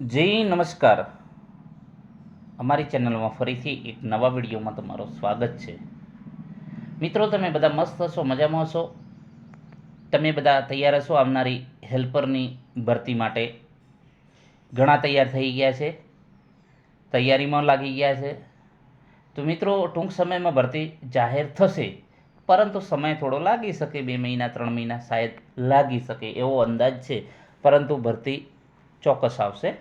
જય નમસ્કાર. અમારી ચેનલમાં ફરીથી એક નવા વિડીયોમાં તમારું સ્વાગત છે. મિત્રો, તમે બધા મસ્ત હશો, મજામાં હશો. તમે બધા તૈયાર હશો આવનારી હેલ્પરની ભરતી માટે. ઘણા તૈયાર થઈ ગયા છે, તૈયારીમાં લાગી ગયા છે. તો મિત્રો, ટૂંક સમયમાં ભરતી જાહેર થશે, પરંતુ સમય થોડો લાગી શકે, 2 મહિના 3 મહિના શાયદ લાગી શકે એવો અંદાજ છે, પરંતુ ભરતી ચોક્કસ આવશે.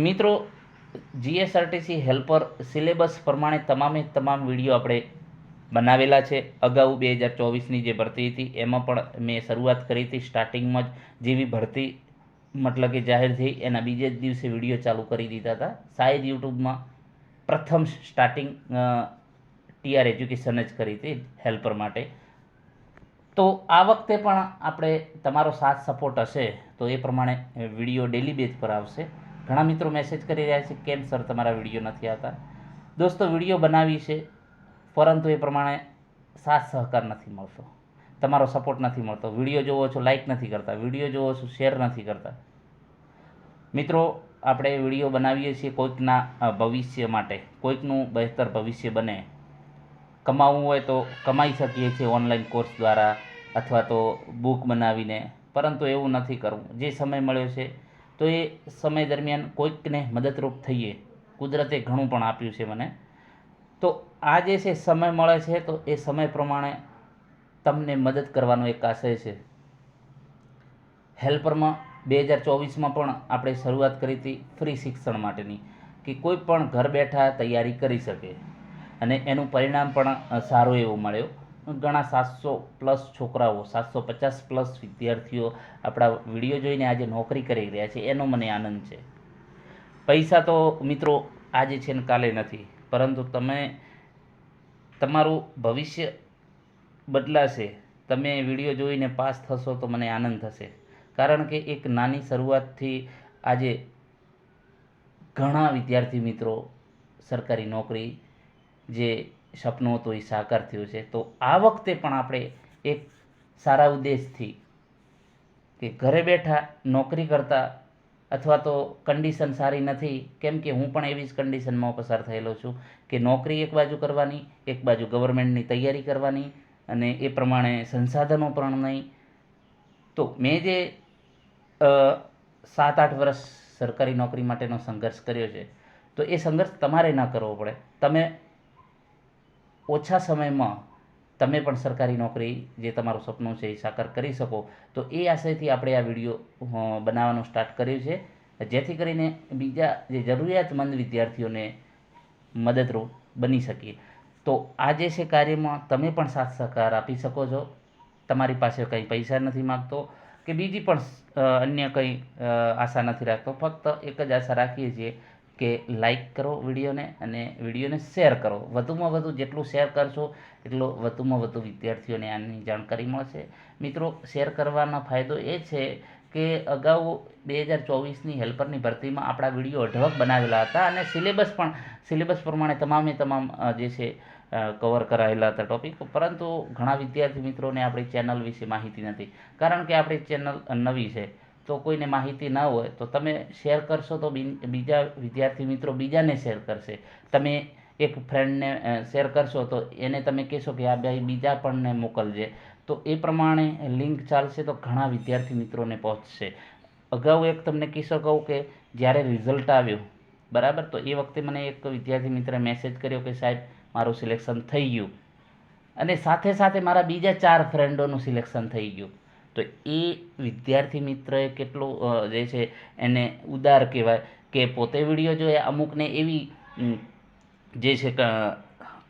મિત્રો, જીએસઆરટીસી હેલ્પર સિલેબસ પ્રમાણે તમામ વિડીયો આપણે બનાવેલા છે. અગાઉ 2024ની જે ભરતી હતી એમાં પણ મેં શરૂઆત કરી હતી. સ્ટાર્ટિંગમાં જ જેવી ભરતી મતલબ કે જાહેર થઈ એના બીજે જ દિવસે વિડીયો ચાલુ કરી દીધા હતા. શાયદ યુટ્યુબમાં પ્રથમ સ્ટાર્ટિંગ ટીઆર એજ્યુકેશન જ કરી હતી હેલ્પર માટે. તો આ વખતે પણ આપણે તમારો સાથ સપોર્ટ હશે તો એ પ્રમાણે વિડીયો ડેલી બેઝ પર આવશે. ઘણા મિત્રો મેસેજ કરી રહ્યા છે, કેમ સર તમારા વિડીયો નથી આવતા. દોસ્તો, વિડીયો બનાવી છે, પરંતુ એ પ્રમાણે સાથ સહકાર નથી મળતો, તમારો સપોર્ટ નથી મળતો. વિડીયો જોવો છો, લાઇક નથી કરતા. વિડીયો જોવો છો, શેર નથી કરતા. મિત્રો, આપણે વિડીયો બનાવીએ છીએ કોઈકના ભવિષ્ય માટે, કોઈકનું બહેતર ભવિષ્ય બને. કમાવવું હોય તો કમાઈ શકીએ છીએ ઓનલાઈન કોર્સ દ્વારા અથવા તો બુક બનાવીને, પરંતુ એવું નથી કરવું. જે સમય મળ્યો છે તો એ સમય દરમિયાન કોઈકને મદદરૂપ થઈએ. કુદરતે ઘણું પણ આપ્યું છે મને, તો આ જે છે સમય મળે છે તો એ સમય પ્રમાણે તમને મદદ કરવાનો એક આશય છે. હેલ્પરમાં 2024માં પણ આપણે શરૂઆત કરી હતી ફ્રી શિક્ષણ માટેની, કે કોઈ પણ ઘર બેઠા તૈયારી કરી શકે, અને એનું પરિણામ પણ સારું એવું મળ્યું. ઘણા 700+ છોકરાઓ, 750+ વિદ્યાર્થીઓ આપણા વિડીયો જોઈને આજે નોકરી કરી રહ્યા છે. એનો મને આનંદ છે. પૈસા તો મિત્રો આજે છે ને કાલે નથી, પરંતુ તમારું ભવિષ્ય બદલાશે. તમે વિડીયો જોઈને પાસ થશો તો મને આનંદ થશે, કારણ કે એક નાની શરૂઆતથી આજે ઘણા વિદ્યાર્થી મિત્રો સરકારી નોકરી જે સપનું હતું એ સાકાર થયું છે. તો આ વખતે પણ આપણે એક સારા ઉદ્દેશથી, કે ઘરે બેઠા નોકરી કરતા, અથવા તો કન્ડિશન સારી નથી, કેમ કે હું પણ એવી જ કન્ડિશનમાં પસાર થયેલો છું, કે નોકરી એક બાજુ કરવાની, એક બાજુ ગવર્મેન્ટની તૈયારી કરવાની, અને એ પ્રમાણે સંસાધનો પણ નહીં. તો મેં જે 7-8 વર્ષ સરકારી નોકરી માટેનો સંઘર્ષ કર્યો છે, તો એ સંઘર્ષ તમારે ન કરવો પડે. તમે ઓછા સમયમાં તમે પણ સરકારી નોકરી જે તમારું સપનું છે એ સાકાર કરી શકો. તો એ આશયથી આપણે આ વિડીયો બનાવવાનું સ્ટાર્ટ કર્યું છે, જેથી કરીને બીજા જે જરૂરિયાતમંદ વિદ્યાર્થીઓને મદદરૂપ બની શકીએ. તો આ જે છે કાર્યમાં તમે પણ સાથ સહકાર આપી શકો છો. તમારી પાસે કંઈ પૈસા નથી માગતો, કે બીજી પણ અન્ય કંઈ આશા નથી રાખતો. ફક્ત એક જ આશા રાખીએ છીએ કે લાઈક કરો વિડીયોને, અને વિડીયોને શેર કરો. વધુમાં વધુ જેટલું શેર કરશો એટલો વધુમાં વધુ વિદ્યાર્થીઓને આની જાણકારી મળશે. મિત્રો, શેર કરવાનો ફાયદો એ છે કે અગાઉ 2024ની હેલ્પરની ભરતીમાં આપણા વિડીયો અઢળક બનાવેલા હતા, અને સિલેબસ પ્રમાણે તમામ જે છે કવર કરાયેલા હતા ટોપિક. પરંતુ ઘણા વિદ્યાર્થી મિત્રોને આપણી ચેનલ વિશે માહિતી નથી, કારણ કે આપણી ચેનલ નવી છે. તો કોઈને માહિતી ના હોય તો તમે શેર કરશો તો બીજા વિદ્યાર્થી મિત્રો બીજાને શેર કરશે. તમે એક ફ્રેન્ડને શેર કરશો તો એને તમે કહેશો કે આ ભાઈ બીજા પણને મોકલજે, તો એ પ્રમાણે લિંક ચાલશે તો ઘણા વિદ્યાર્થી મિત્રોને પહોંચશે. અગાઉ એક તમને કિસ્સો કહું કે જ્યારે રિઝલ્ટ આવ્યું, બરાબર, તો એ વખતે મને એક વિદ્યાર્થી મિત્રે મેસેજ કર્યો કે સાહેબ મારું સિલેક્શન થઈ ગયું, અને સાથે સાથે મારા બીજા 4 ફ્રેન્ડોનું સિલેક્શન થઈ ગયું. તો એ વિદ્યાર્થી મિત્રએ કેટલું જે છે એને ઉદાર કહેવાય, કે પોતે વિડીયો જોયા. અમુકને એવી જે છે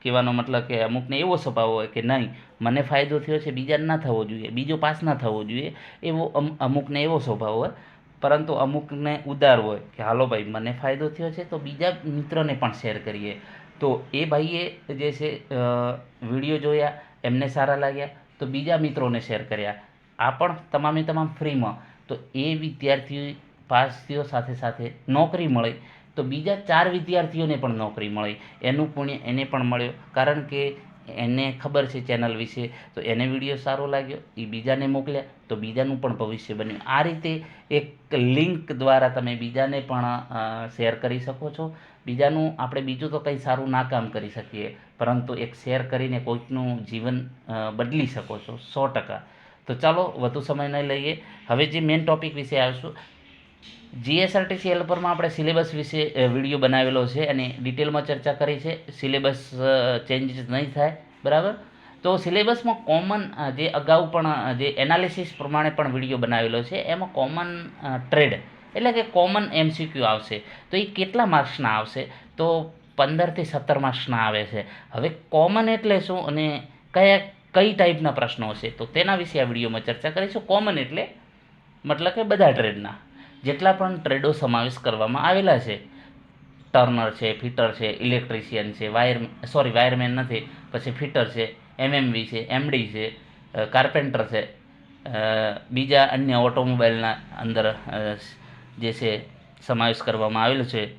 કહેવાનો મતલબ કે અમુકને એવો સ્વભાવ હોય કે નહીં, મને ફાયદો થયો છે, બીજાને ના થવો જોઈએ, બીજો પાસ ના થવો જોઈએ, એવો અમુકને એવો સ્વભાવ હોય. પરંતુ અમુકને ઉદાર હોય કે હાલો ભાઈ, મને ફાયદો થયો છે તો બીજા મિત્રોને પણ શેર કરીએ. તો એ ભાઈએ જે છે વિડીયો જોયા, એમને સારા લાગ્યા તો બીજા મિત્રોને શેર કર્યા. આ પણ તમામ ફ્રીમાં. તો એ વિદ્યાર્થી પાસ થયો, સાથે સાથે નોકરી મળી, તો બીજા 4 વિદ્યાર્થીઓને પણ નોકરી મળી. એનું પુણ્ય એને પણ મળ્યો, કારણ કે એને ખબર છે ચેનલ વિશે, તો એને વિડીયો સારો લાગ્યો, એ બીજાને મોકલ્યા તો બીજાનું પણ ભવિષ્ય બન્યું. આ રીતે એક લિંક દ્વારા તમે બીજાને પણ શેર કરી શકો છો. બીજાનું આપણે બીજું તો કંઈ સારું ના કામ કરી શકીએ, પરંતુ એક શેર કરીને કોઈકનું જીવન બદલી શકો છો 100%. તો ચાલો વધુ સમય નહીં લઈએ, હવે જે મેઇન ટૉપિક વિશે આવીશું. જીએસઆરટીસી હેલ્પરમાં આપણે સિલેબસ વિશે વિડીયો બનાવેલો છે અને ડિટેલમાં ચર્ચા કરી છે. સિલેબસ ચેન્જીસ નહીં થાય, બરાબર. તો સિલેબસમાં કોમન જે અગાઉ પણ જે એનાલિસિસ પ્રમાણે પણ વિડીયો બનાવેલો છે, એમાં કોમન ટ્રેડ એટલે કે કોમન MCQ આવશે. તો એ કેટલા માર્ક્સના આવશે? તો 15 થી 17 માર્ક્સના આવે છે. હવે કોમન એટલે શું અને કઈ ટાઈપના પ્રશ્નો હશે, તો તેના વિશે આ વિડીયોમાં ચર્ચા કરીશું. કોમન એટલે મતલબ કે બધા ટ્રેડના જેટલા પણ ટ્રેડો સમાવેશ કરવામાં આવેલા છે, ટર્નર છે, ફિટર છે, ઇલેક્ટ્રિશિયન છે, વાયરમેન નથી, પછી ફિટર છે, MMV છે, MD છે, કાર્પેન્ટર છે, બીજા અન્ય ઓટોમોબાઈલના અંદર જે છે સમાવેશ કરવામાં આવેલો છે.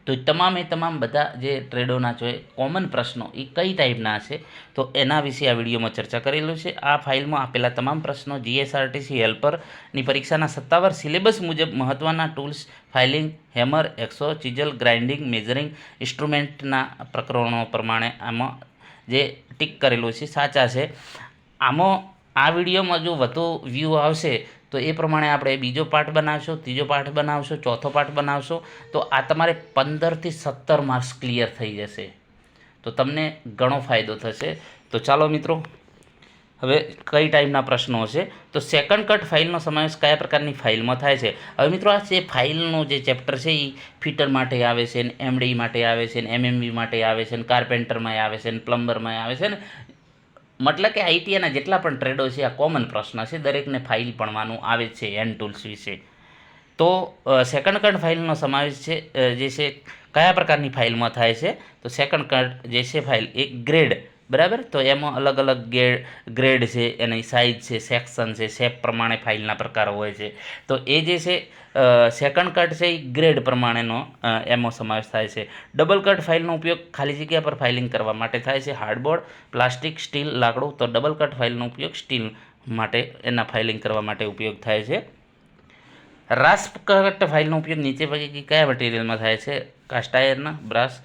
તો તમામ બધા જે ટ્રેડોના છે કોમન પ્રશ્નો એ કઈ ટાઈપના હશે, તો એના વિશે આ વિડીયોમાં ચર્ચા કરેલું છે. આ ફાઇલમાં આપેલા તમામ પ્રશ્નો જીએસઆરટીસી હેલ્પરની પરીક્ષાના સત્તાવાર સિલેબસ મુજબ મહત્ત્વના ટૂલ્સ, ફાઇલિંગ, હેમર, એક્સો, ચિઝલ, ગ્રાઇન્ડિંગ, મેઝરિંગ ઇન્સ્ટ્રુમેન્ટના પ્રકરણો પ્રમાણે આમાં જે ટીક કરેલું છે સાચા છે. આમાં આ વિડીયોમાં જો વધુ વ્યૂ આવશે તો એ પ્રમાણે આપણે બીજો પાર્ટ બનાવશું, ત્રીજો પાર્ટ બનાવશું, ચોથો પાર્ટ બનાવશું. તો આ તમારે 15 થી 17 માર્ક્સ ક્લિયર થઈ જશે, તો તમને ઘણો ફાયદો થશે. તો ચાલો મિત્રો, હવે કઈ ટાઈપના પ્રશ્નો હશે, તો સેકન્ડ કટ ફાઇલનો સમાવેશ કયા પ્રકારની ફાઇલમાં થાય છે? હવે મિત્રો, આ જે ફાઇલનો જે ચેપ્ટર છે એ ફિટર માટે આવે છે, ને MD માટે આવે છે, ને MMV માટે આવે છે, ને કાર્પેન્ટરમાં આવે છે, ને પ્લમ્બરમાં આવે છે, ને મતલબ કે આઈટીઆઈના જેટલા પણ ટ્રેડો છે આ કોમન પ્રશ્ન છે, દરેકને ફાઇલ ભણવાનું આવે છે હેન્ડ ટૂલ્સ વિશે. તો સેકન્ડ કટ ફાઇલનો સમાવેશ છે જે છે કયા પ્રકારની ફાઇલમાં થાય છે? તો સેકન્ડ કટ જે છે ફાઇલ એક ગ્રેડ, બરાબર. તો એમાં અલગ અલગ ગ્રેડ છે, એની સાઇઝ છે, સેક્શન છે, શેપ પ્રમાણે ફાઇલના પ્રકાર હોય છે. તો એ જે છે સેકન્ડ કટ છે એ ગ્રેડ પ્રમાણેનો એમાં સમાવેશ થાય છે. ડબલ કટ ફાઇલનો ઉપયોગ ખાલી જગ્યા પર ફાઇલિંગ કરવા માટે થાય છે. હાર્ડબોર્ડ, પ્લાસ્ટિક, સ્ટીલ, લાકડું. તો ડબલ કટ ફાઇલનો ઉપયોગ સ્ટીલ માટે એના ફાઇલિંગ કરવા માટે ઉપયોગ થાય છે. રાસ્પ કટ ફાઇલનો ઉપયોગ નીચે પૈકી કયા મટીરિયલમાં થાય છે? Cast iron, brass,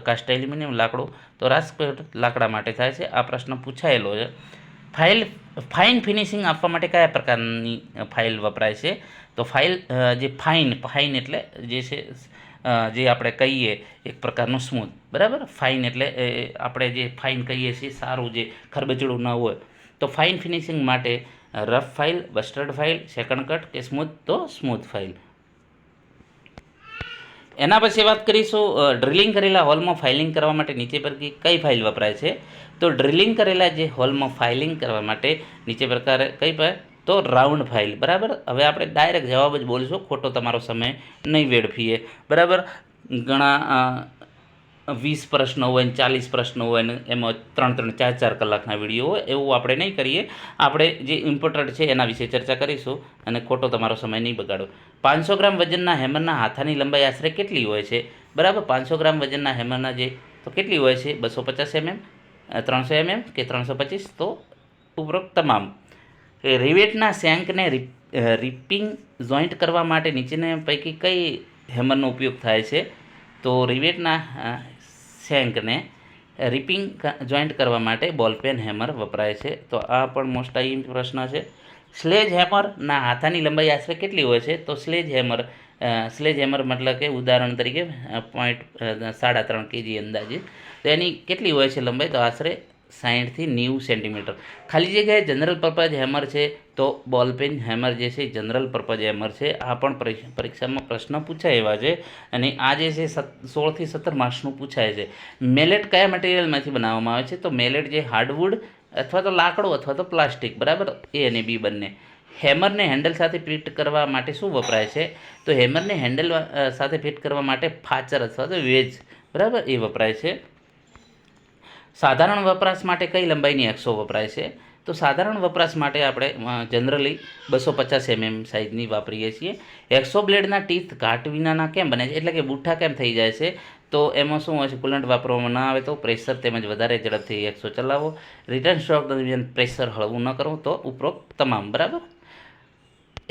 cast aluminium, લાકડું. તો રાસ્પ કટ લાકડા માટે થાય છે. આ પ્રશ્ન પૂછાયેલો છે. ફાઇન ફિનિશિંગ આપવા માટે કયા પ્રકારની ફાઇલ વપરાય છે? તો જે ફાઇન એટલે જે છે જે આપણે કહીએ એક પ્રકારનું સ્મૂથ, બરાબર. ફાઇન એટલે આપણે જે ફાઇન કહીએ છીએ સારું, જે ખરબચડું ન હોય. તો ફાઇન ફિનિશિંગ માટે rough file, bastard file, second cut કે સ્મૂથ? તો સ્મૂથ ફાઇલ. એના પછી વાત કરીશું ડ્રિલિંગ કરેલા હોલમાં ફાઇલિંગ કરવા માટે નીચે પૈકી કઈ ફાઇલ વપરાય છે? તો ડ્રિલિંગ કરેલા જે હોલમાં ફાઇલિંગ કરવા માટે નીચે પ્રકારે કઈ ફાઇલ? તો રાઉન્ડ ફાઇલ, બરાબર. હવે આપણે ડાયરેક્ટ જવાબ જ બોલીશું, ખોટો તમારો સમય નહીં વેડફીએ, બરાબર. ઘણા 20 પ્રશ્નો હોય ને 40 પ્રશ્નો હોય ને એમાં 3-3, 4-4 કલાકના વિડીયો હોય, એવું આપણે નહીં કરીએ. આપણે જે ઇમ્પોર્ટન્ટ છે એના વિશે ચર્ચા કરીશું અને ખોટો તમારો સમય નહીં બગાડો. 500 ગ્રામ વજનના હેમરના હાથાની લંબાઈ આશરે કેટલી હોય છે? બરાબર. 500 ગ્રામ વજનના હેમરના જે તો કેટલી હોય છે? 250 mm, 300 mm કે 325? તો ઉપરોક્ત તમામ. રિવેટના શેંકને રિપિંગ જોઈન્ટ કરવા માટે નીચેના પૈકી કઈ હેમરનો ઉપયોગ થાય છે? તો રિવેટના શેંકને રિપિંગ જોઈન્ટ કરવા માટે બોલપેન હેમર વપરાય છે. તો આ પણ મોસ્ટ આઈ પ્રશ્ન છે. સ્લેજ હેમરના હાથાની લંબાઈ આશરે કેટલી હોય છે? તો સ્લેજ હેમર મતલબ કે ઉદાહરણ તરીકે 3.5 kg અંદાજે. તો એની કેટલી હોય છે લંબાઈ? તો આશરે 60 થી 90 સેન્ટીમીટર. ખાલી જગ્યાએ જનરલ પર્પઝ હેમર છે, તો બોલપેન હેમર જે છે જનરલ પર્પઝ હેમર છે. આ પણ પરીક્ષામાં પ્રશ્ન પૂછાય એવા છે અને આ જે છે 16 થી 17 માર્ક્સનું પૂછાય છે. મેલેટ કયા મટીરિયલમાંથી બનાવવામાં આવે છે? તો મેલેટ જે હાર્ડવુડ અથવા તો લાકડું અથવા તો પ્લાસ્ટિક, બરાબર. એ અને બી બંને. હેમરને હેન્ડલ સાથે ફિટ કરવા માટે શું વપરાય છે? તો હેમરને હેન્ડલ સાથે ફિટ કરવા માટે ફાચર અથવા તો વેજ, બરાબર, એ વપરાય છે. સાધારણ વપરાશ માટે કઈ લંબાઈની એક્સો વપરાય છે? તો તો સાધારણ વપરાશ માટે આપણે જનરલી 250 mm સાઇઝની વાપરીએ છીએ. એક્સો બ્લેડના ટીથ ઘાટ વિનાના કેમ બને છે, એટલે કે બુઠ્ઠા કેમ થઈ જાય છે? તો એમાં શું હોય છે, કુલન્ટ વાપરવામાં ન આવે તો પ્રેશર તેમજ વધારે ઝડપથી એક્સો ચલાવો, રિટર્ન સ્ટ્રોક દરમિયાન પ્રેશર હળવું ન કરવું, તો ઉપરોક્ત તમામ. બરાબર.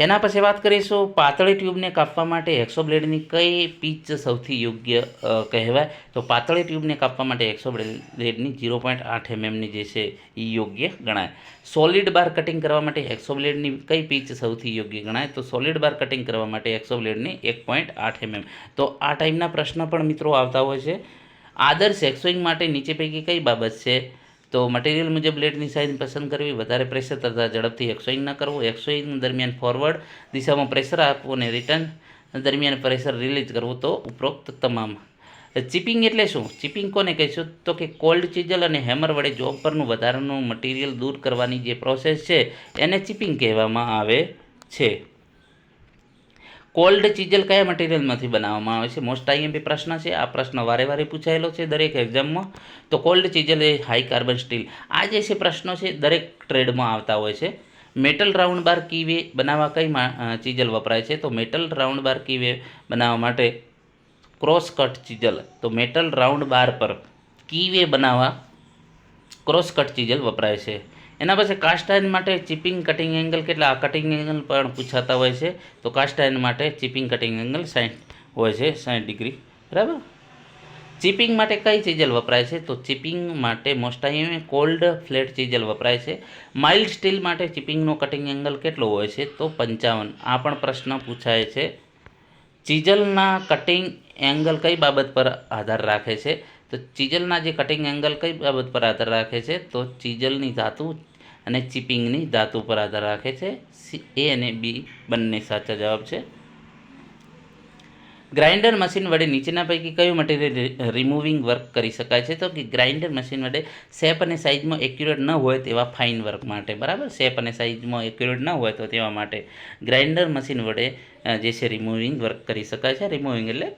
એના પછી વાત કરીશું પાતળી ટ્યુબને કાપવા માટે એક્સો બ્લેડની કઈ પીચ સૌથી યોગ્ય કહેવાય? તો પાતળી ટ્યુબને કાપવા માટે એક્સો બ્લેડની 0.8 mmની જે છે એ યોગ્ય ગણાય. સોલિડ બાર કટિંગ કરવા માટે એક્સો બ્લેડની કઈ પીચ સૌથી યોગ્ય ગણાય? તો સોલિડ બાર કટિંગ કરવા માટે એક્સો બ્લેડની 1.8 mm. તો આ ટાઈપના પ્રશ્ન પણ મિત્રો આવતા હોય છે. આદર્શ એક્સોઈંગ માટે નીચે પૈકી કઈ બાબત છે? તો મટીરિયલ મુજબ બ્લેડની સાઇઝ પસંદ કરવી, વધારે પ્રેશર તથા ઝડપથી એક્સોઈંગ ન કરવું, એક્સોઈંગ દરમિયાન ફોરવર્ડ દિશામાં પ્રેશર આપવું અને રિટર્ન દરમિયાન પ્રેશર રિલીઝ કરવું, તો ઉપરોક્ત તમામ. ચિપિંગ એટલે શું? ચિપિંગ કોને કહીશું? તો કે કોલ્ડ ચીજલ અને હેમર વડે જોબ પરનું વધારાનું મટીરિયલ દૂર કરવાની જે પ્રોસેસ છે એને ચિપિંગ કહેવામાં આવે છે. કોલ્ડ ચીજલ કયા મટીરિયલમાંથી બનાવવામાં આવે છે? મોસ્ટ આઈએમપી પ્રશ્ન છે. આ પ્રશ્ન વારે પૂછાયેલો છે દરેક એક્ઝામમાં. તો કોલ્ડ ચીજલ એ હાઈ કાર્બન સ્ટીલ. આ જે છે પ્રશ્નો છે દરેક ટ્રેડમાં આવતા હોય છે. મેટલ રાઉન્ડ બાર કીવે બનાવવા કઈ ચીજલ વપરાય છે? તો મેટલ રાઉન્ડ બાર કીવે બનાવવા માટે ક્રોસ કટ ચીજલ. તો મેટલ રાઉન્ડ બાર પર કીવે બનાવવા ક્રોસ કટ ચીજલ વપરાય છે. એના પછી કાસ્ટ આયર્ન માટે ચિપિંગ કટિંગ એંગલ કેટલા? આ કટિંગ એંગલ પણ પૂછાતા હોય છે. તો કાસ્ટ આયર્ન માટે ચિપિંગ કટિંગ એંગલ 60 હોય છે, 60 ડિગ્રી. બરાબર. ચિપિંગ માટે કઈ ચીજલ વપરાય છે? તો ચિપિંગ માટે મોસ્ટ આઈએમ કોલ્ડ ફ્લેટ ચીજલ વપરાય છે. માઇલ્ડ સ્ટીલ માટે ચિપિંગનો કટિંગ એંગલ કેટલો હોય છે? તો 55. આ પણ પ્રશ્ન પૂછાય છે. ચીજલના કટિંગ એંગલ કઈ બાબત પર આધાર રાખે છે? તો ચીજલના જે કટિંગ એંગલ કઈ બાબત પર આધાર રાખે છે? તો ચીજલની ધાતુ અને ચિપિંગની ધાતુ પર આધાર રાખે છે. એ અને બી બંને સાચા જવાબ છે. ગ્રાઇન્ડર મશીન વડે નીચેના પૈકી કયું મટીરિયલ રિમૂવિંગ વર્ક કરી શકાય છે? તો કે ગ્રાઇન્ડર મશીન વડે શેપ અને સાઇઝમાં એક્યુરેટ ન હોય તેવા ફાઇન વર્ક માટે. બરાબર. શેપ અને સાઇઝમાં એક્યુરેટ ન હોય તો તેવા માટે ગ્રાઇન્ડર મશીન વડે જે છે રિમૂવિંગ વર્ક કરી શકાય છે. રિમૂવિંગ એટલે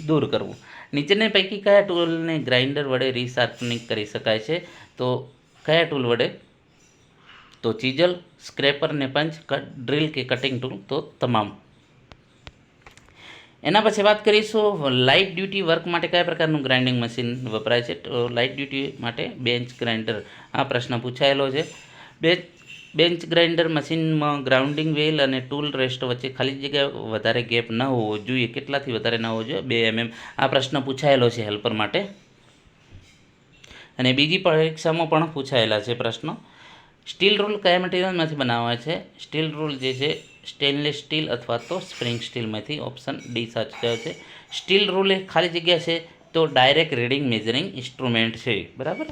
દૂર કરવું. નીચેના પૈકી કયા ટૂલને ગ્રાઇન્ડર વડે રીશાર્પનિંગ કરી શકાય છે? તો કયા ટૂલ વડે? તો ચીજલ, સ્ક્રેપર ને પંચ, ડ્રિલ કે કટિંગ ટૂલ, તો તમામ. એના પછી વાત કરીશું લાઇટ ડ્યુટી વર્ક માટે કયા પ્રકારનું ગ્રાઇન્ડિંગ મશીન વપરાય છે? તો લાઇટ ડ્યુટી માટે બેન્ચ ગ્રાઇન્ડર. આ પ્રશ્ન પૂછાયેલો છે. બેન્ચ ગ્રાઇન્ડર મશીનમાં ગ્રાઉન્ડિંગ વ્હીલ અને ટૂલ રેસ્ટ વચ્ચે ખાલી જગ્યા વધારે ગેપ ન હોવો જોઈએ. કેટલાથી વધારે ન હોવો જોઈએ? 2 mm. આ પ્રશ્ન પૂછાયેલો છે હેલ્પર માટે. અને બીજી પરીક્ષામાં પણ પૂછાયેલા છે પ્રશ્નો. સ્ટીલ રૂલ કયા મટીરિયલમાંથી બનાવવામાં છે? સ્ટીલ રૂલ જે છે સ્ટેનલેસ સ્ટીલ અથવા તો સ્પ્રિંગ સ્ટીલમાંથી. ઓપ્શન ડી સાચો જવાબ છે. સ્ટીલ રૂલ એ ખાલી જગ્યા છે તો ડાયરેક્ટ રીડિંગ મેઝરિંગ ઇન્સ્ટ્રુમેન્ટ છે. બરાબર.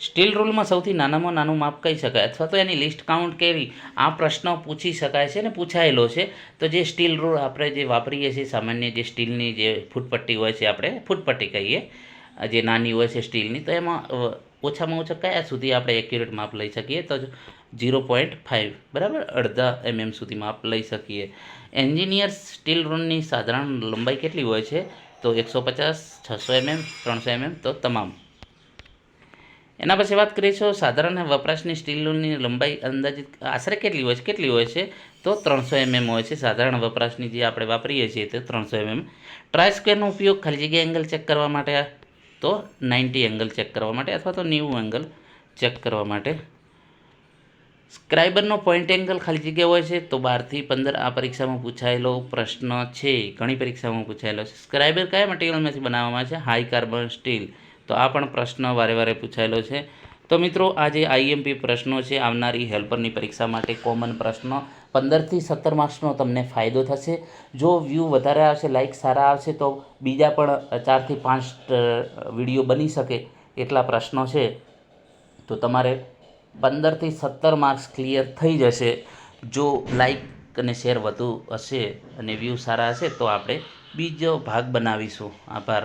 સ્ટીલ રૂલમાં સૌથી નાનામાં નાનું માપ કહી શકાય અથવા તો એની લિસ્ટ કાઉન્ટ કેવી? આ પ્રશ્ન પૂછી શકાય છે ને પૂછાયેલો છે. તો જે સ્ટીલ રૂલ આપણે જે વાપરીએ છીએ સામાન્ય જે સ્ટીલની જે ફૂટપટ્ટી હોય છે, આપણે ફૂટપટ્ટી કહીએ, જે નાની હોય છે સ્ટીલની, તો એમાં ઓછામાં ઓછા કયા સુધી આપણે એક્યુરેટ માપ લઈ શકીએ? તો 0.5. બરાબર. અડધા mm સુધી માપ લઈ શકીએ. એન્જિનિયર સ્ટીલ રૂલની સાધારણ લંબાઈ કેટલી હોય છે? તો 150, 600 mm, 300 mm, તો તમામ. એના પછી વાત કરીશું સાધારણ વપરાશની સ્ટીલ રૂલની લંબાઈ અંદાજિત આશરે કેટલી હોય છે? તો 300 mm હોય છે. સાધારણ વપરાશની જે આપણે વાપરીએ છીએ તે 300 mm. ટ્રાય સ્ક્વેરનો ઉપયોગ ખાલી જગ્યા એંગલ ચેક કરવા માટે, તો 90 એંગલ ચેક કરવા માટે અથવા તો 90 એંગલ ચેક કરવા માટે. સ્ક્રાઇબરનો પોઈન્ટ એંગલ ખાલી જગ્યા હોય છે તો 12 થી 15. આ પરીક્ષામાં પૂછાયેલો પ્રશ્ન છે, ઘણી પરીક્ષામાં પૂછાયેલો છે. સ્ક્રાઇબર કયા મટીરિયલમાંથી બનાવવામાં આવે છે? High carbon steel. તો આ પણ પ્રશ્ન વારે પૂછાયેલો છે. તો મિત્રો આ જે આઈએમપી પ્રશ્નો છે આવનારી હેલ્પરની પરીક્ષા માટે કોમન પ્રશ્નો, 15 થી 17 માર્ક્સનો તમને ફાયદો થશે. જો વ્યૂ વધારે આવશે, લાઇક સારા આવશે તો બીજા પણ 4 થી 5 વિડીયો બની શકે એટલા પ્રશ્નો છે. તો તમારે 15 થી 17 માર્ક્સ ક્લિયર થઈ જશે જો લાઇક અને શેર વધુ હશે અને વ્યૂ સારા હશે તો આપણે બીજો ભાગ બનાવીશું. આભાર.